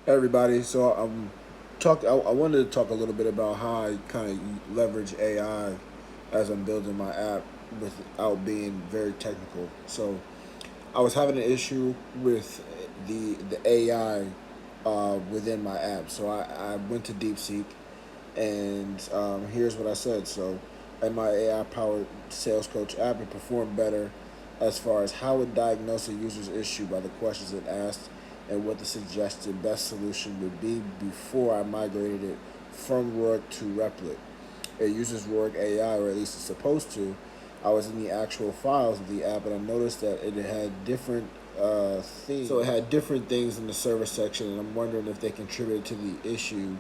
Hey everybody, so I wanted to talk a little bit about how I kind of leverage AI as I'm building my app without being very technical. So I was having an issue with the AI within my app. So I went to DeepSeek, and here's what I said. So in my AI powered sales coach app, it performed better as far as how it diagnosed a user's issue by the questions it asked and what the suggested best solution would be before I migrated it from Rourke to Replit. It uses Rourke AI, or at least it's supposed to. I was in the actual files of the app, and I noticed that it had different themes. So it had different things in the service section, and I'm wondering if they contributed to the issue.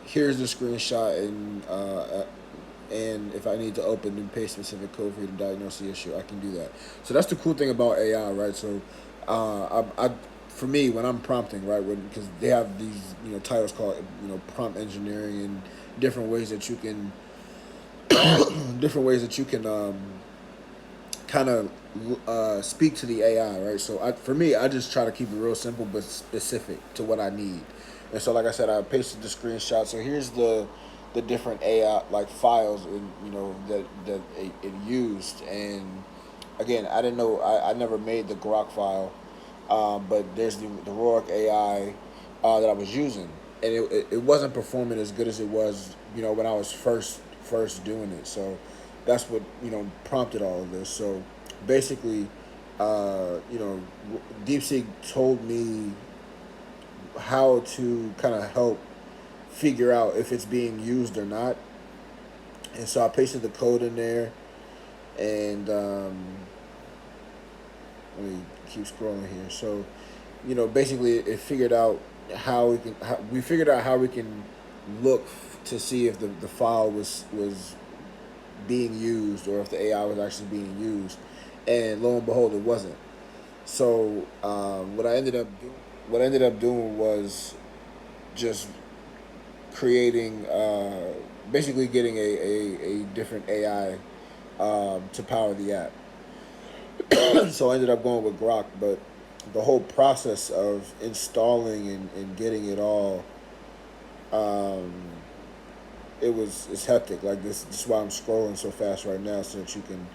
Here's the screenshot, and if I need to open and paste specific code for you to diagnose the issue, I can do that. So that's the cool thing about AI, right? So, for me, when I'm prompting, right, because they have these titles called prompt engineering and different ways that you can different ways that you can kind of speak to the AI, right? So for me, I just try to keep it real simple but specific to what I need. And so, like I said, I pasted the screenshot. So here's the different AI like files and that it used. And again, I didn't know I never made the Grok file, but there's the Rourke AI that I was using, and it wasn't performing as good as it was when I was first doing it. So that's what prompted all of this. So basically, DeepSeek told me how to kind of help figure out if it's being used or not, and so I pasted the code in there, and let me keep scrolling here. So, basically, it figured out we figured out how we can look to see if the file was being used or if the AI was actually being used, and lo and behold, it wasn't. So what I ended up doing was just creating, basically getting a different AI to power the app. So I ended up going with Grok, but the whole process of installing and getting it all, um, it's hectic. Like this is why I'm scrolling so fast right now, so that you can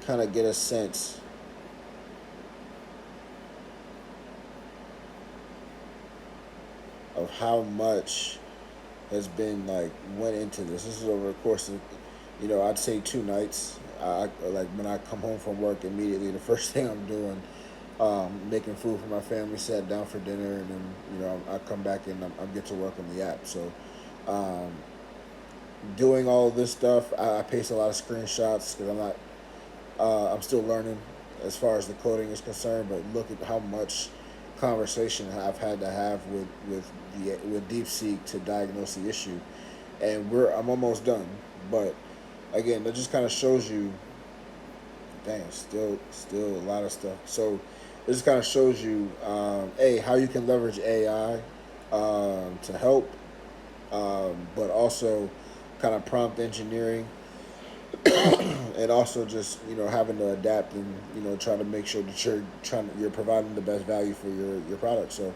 kind of get a sense of how much has been like went into this. This is over the course of, I'd say 2 nights. Like when I come home from work immediately, the first thing I'm doing, making food for my family, sat down for dinner, and then I come back and I get to work on the app. So, um, doing all of this stuff, I paste a lot of screenshots because I'm still learning as far as the coding is concerned. But look at how much conversation I've had to have with DeepSeek to diagnose the issue, and I'm almost done. But again, that just kind of shows you, dang, still a lot of stuff. So it just kind of shows you, how you can leverage AI to help, but also kind of prompt engineering, and also just having to adapt and try to make sure that you're providing the best value for your product. So